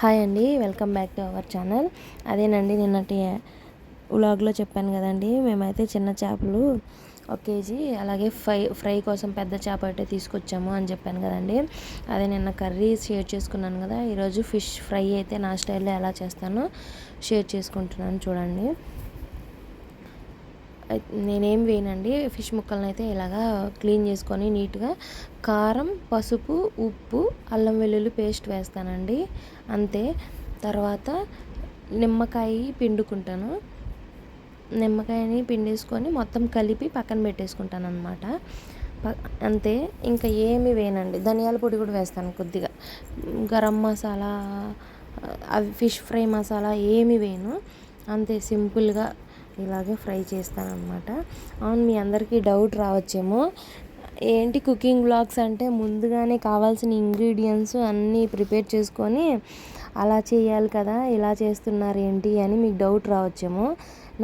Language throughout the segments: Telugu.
హాయ్ అండి, welcome back to our channel. అదేనండి, నిన్నటి వ్లాగ్లో చెప్పాను కదండి, మేమైతే చిన్న చేపలు 1 కేజీ అలాగే ఫ్రై కోసం పెద్ద చేప అయితే తీసుకొచ్చాము అని చెప్పాను కదండి. అదే నిన్న కర్రీ షేర్ చేసుకున్నాను కదా. ఈరోజు ఫిష్ ఫ్రై అయితే నా స్టైల్లో ఎలా చేస్తానో షేర్ చేసుకుంటున్నాను చూడండి. నేనేం వేయనండి, ఫిష్ ముక్కలను అయితే ఇలాగా క్లీన్ చేసుకొని నీట్గా కారం, పసుపు, ఉప్పు, అల్లం వెల్లుల్లి పేస్ట్ వేస్తానండి, అంతే. తర్వాత నిమ్మకాయ పిండుకుంటాను, నిమ్మకాయని పిండేసుకొని మొత్తం కలిపి పక్కన పెట్టేసుకుంటాను అనమాట, అంతే. ఇంకా ఏమి వేయనండి. ధనియాల పొడి కూడా వేస్తాను కొద్దిగా, గరం మసాలా, అవి ఫిష్ ఫ్రై మసాలా ఏమి వేయను, అంతే. సింపుల్గా ఇలాగే ఫ్రై చేస్తాను అనమాట. అవును, మీ అందరికీ డౌట్ రావచ్చేమో, ఏంటి కుకింగ్ వ్లాగ్స్ అంటే ముందుగానే కావాల్సిన ఇంగ్రీడియంట్స్ అన్నీ ప్రిపేర్ చేసుకొని అలా చేయాలి కదా, ఇలా చేస్తున్నారు ఏంటి అని మీకు డౌట్ రావచ్చేమో.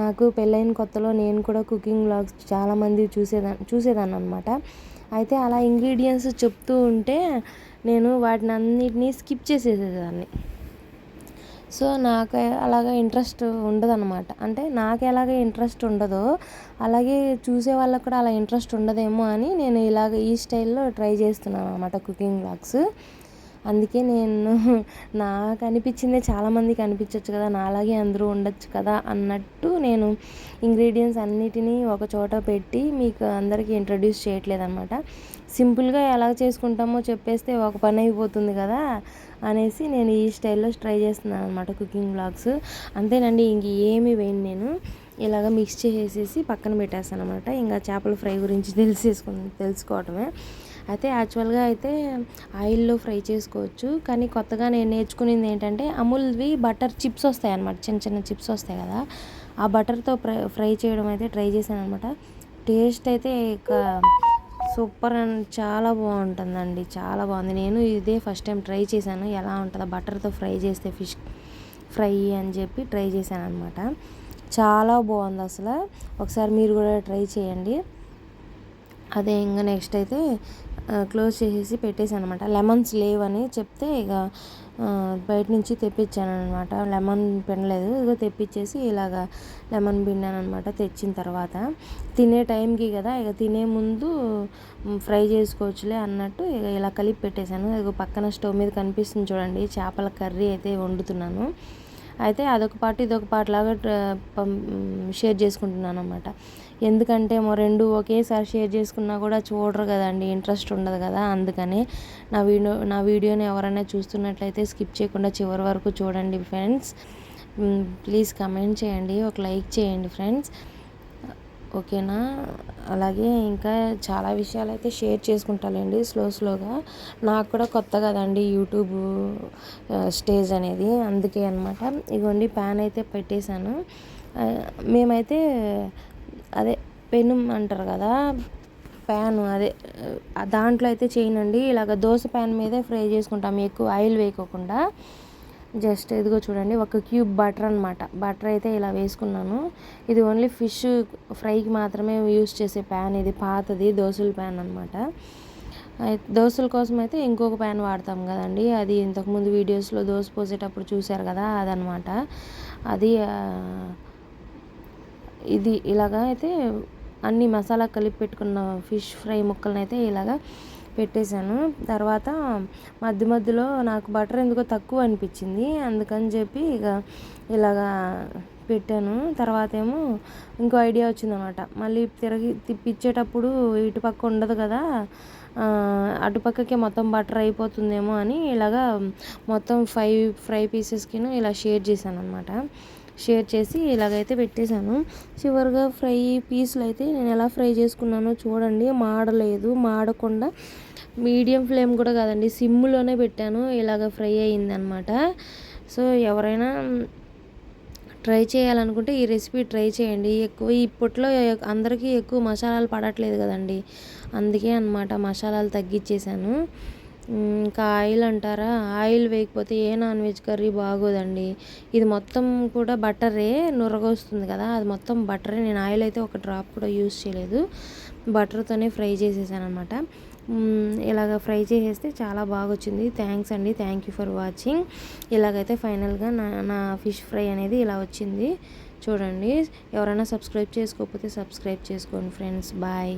నాకు పెళ్ళైన కొత్తలో నేను కూడా కుకింగ్ వ్లాగ్స్ చాలామంది చూసేదాన్ని అనమాట. అయితే అలా ఇంగ్రీడియంట్స్ చెప్తూ ఉంటే నేను వాటిని అన్నిటినీ స్కిప్ చేసేసేదాన్ని. సో నాకు అలాగా ఇంట్రెస్ట్ ఉండదన్నమాట. అంటే నాకు ఎలాగ ఇంట్రెస్ట్ ఉండదో అలాగే చూసే వాళ్ళకు కూడా అలా ఇంట్రెస్ట్ ఉండదేమో అని నేను ఇలాగ ఈ స్టైల్లో ట్రై చేస్తున్నాను అనమాట కుకింగ్ వ్లాగ్స్. అందుకే నేను నాకు అనిపించిందే చాలామందికి అనిపించవచ్చు కదా, నాలాగే అందరూ ఉండొచ్చు కదా అన్నట్టు నేను ఇంగ్రీడియంట్స్ అన్నిటినీ ఒక చోట పెట్టి మీకు అందరికీ ఇంట్రడ్యూస్ చేయట్లేదు అనమాట. సింపుల్గా ఎలా చేసుకుంటామో చెప్పేస్తే ఒక పని అయిపోతుంది కదా అనేసి నేను ఈ స్టైల్లో ట్రై చేస్తున్నాను అనమాట కుకింగ్ వ్లాగ్స్. అంతేనండి, ఇంక ఏమి వేయను నేను, ఇలాగ మిక్స్ చేసేసి పక్కన పెట్టేస్తాను అనమాట. ఇంకా చేపల ఫ్రై గురించి తెలుసుకోవటమే. అయితే యాక్చువల్గా అయితే ఆయిల్లో ఫ్రై చేసుకోవచ్చు, కానీ కొత్తగా నేను నేర్చుకునేది ఏంటంటే అమూల్వి బటర్ చిప్స్ వస్తాయి అన్నమాట, చిన్న చిన్న చిప్స్ వస్తాయి కదా, ఆ బటర్తో ఫ్రై చేయడం అయితే ట్రై చేశాను అనమాట. టేస్ట్ అయితే ఇక సూపర్ అండ్ చాలా బాగుంటుందండి, చాలా బాగుంది. నేను ఇదే ఫస్ట్ టైం ట్రై చేశాను, ఎలా ఉంటుందో బటర్తో ఫ్రై చేస్తే ఫిష్ ఫ్రై అని చెప్పి ట్రై చేశాను అనమాట. చాలా బాగుంది అసలు, ఒకసారి మీరు కూడా ట్రై చేయండి. అదే ఇంకా నెక్స్ట్ అయితే క్లోజ్ చేసేసి పెట్టేశాను అనమాట. లెమన్స్ లేవని చెప్తే ఇక బయట నుంచి తెప్పించాను అనమాట. లెమన్ పిండలేదు, ఇక తెప్పించేసి ఇలాగా లెమన్ పిండాను అనమాట. తెచ్చిన తర్వాత తినే టైంకి కదా, ఇక తినే ముందు ఫ్రై చేసుకోవచ్చులే అన్నట్టు ఇక ఇలా కలిపి పెట్టేశాను. ఇక పక్కన స్టవ్ మీద కనిపిస్తుంది చూడండి, చేపల కర్రీ అయితే వండుతున్నాను. అయితే అదొక పార్ట్ ఇదొక పార్ట్ లాగా షేర్ చేసుకుంటున్నాను అనమాట. ఎందుకంటే రెండు ఒకేసారి షేర్ చేసుకున్నా కూడా చూడరు కదండి, ఇంట్రెస్ట్ ఉండదు కదా. అందుకని నా వీడియోని ఎవరైనా చూస్తున్నట్లయితే స్కిప్ చేయకుండా చివరి వరకు చూడండి ఫ్రెండ్స్. ప్లీజ్ కమెంట్ చేయండి, ఒక లైక్ చేయండి ఫ్రెండ్స్, ఓకేనా. అలాగే ఇంకా చాలా విషయాలు అయితే షేర్ చేసుకుంటానండి స్లోగా. నాకు కూడా కొత్త కదండి యూట్యూబ్ స్టేజ్ అనేది, అందుకే అనమాట. ఇగోండి ప్యాన్ అయితే పెట్టేశాను. మేమైతే అదే పెనం అంటారు కదా, ప్యాన్ అదే దాంట్లో అయితే చేయనండి, ఇలాగ దోశ ప్యాన్ మీదే ఫ్రై చేసుకుంటాం, ఎక్కువ ఆయిల్ వేయకోకుండా. జస్ట్ ఇదిగో చూడండి, 1 క్యూబ్ బటర్ అనమాట. బటర్ అయితే ఇలా వేసుకున్నాను. ఇది ఓన్లీ ఫిష్ ఫ్రైకి మాత్రమే యూస్ చేసే ప్యాన్, ఇది పాతది దోశల ప్యాన్ అనమాట. దోశల కోసం అయితే ఇంకొక ప్యాన్ వాడతాం కదండి, అది ఇంతకుముందు వీడియోస్లో దోశ పోసేటప్పుడు చూశారు కదా, అదనమాట. అది ఇది ఇలాగా అయితే అన్ని మసాలా కలిపి పెట్టుకున్న ఫిష్ ఫ్రై ముక్కలను అయితే ఇలాగా పెట్టేశాను. తర్వాత మధ్యలో నాకు బటర్ ఎందుకో తక్కువ అనిపించింది, అందుకని చెప్పి ఇక ఇలాగా పెట్టాను. తర్వాత ఏమో ఇంకో ఐడియా వచ్చిందనమాట, మళ్ళీ తిప్పించేటప్పుడు ఇటుపక్క ఉండదు కదా, అటుపక్కకే మొత్తం బటర్ అయిపోతుందేమో అని ఇలాగా మొత్తం 5 ఫ్రై పీసెస్కి ఇలా షేర్ చేశాను అనమాట. షేర్ చేసి ఇలాగైతే పెట్టేశాను. చివరిగా ఫ్రై పీసులు అయితే నేను ఎలా ఫ్రై చేసుకున్నానో చూడండి, మాడకుండా మీడియం ఫ్లేమ్ కూడా కాదండి, సిమ్లోనే పెట్టాను, ఇలాగ ఫ్రై అయ్యిందనమాట. సో ఎవరైనా ట్రై చేయాలనుకుంటే ఈ రెసిపీ ట్రై చేయండి. ఇప్పట్లో అందరికీ ఎక్కువ మసాలాలు పడట్లేదు కదండి, అందుకే అనమాట మసాలాలు తగ్గించేశాను. ఇంకా ఆయిల్ అంటారా, ఆయిల్ వేయకపోతే ఏ నాన్ వెజ్ కర్రీ బాగోదండి. ఇది మొత్తం కూడా బటరే, నురగొస్తుంది కదా, అది మొత్తం బటరే. నేను ఆయిల్ అయితే ఒక డ్రాప్ కూడా యూస్ చేయలేదు, బటర్తోనే ఫ్రై చేసేసాను అనమాట. ఇలాగ ఫ్రై చేసేస్తే చాలా బాగా వచ్చింది. థ్యాంక్స్ అండి. Thank you for watching. ఇలాగైతే ఫైనల్గా నా ఫిష్ ఫ్రై అనేది ఇలా వచ్చింది చూడండి. ఎవరైనా సబ్స్క్రైబ్ చేసుకోకపోతే సబ్స్క్రైబ్ చేసుకోండి ఫ్రెండ్స్. బాయ్.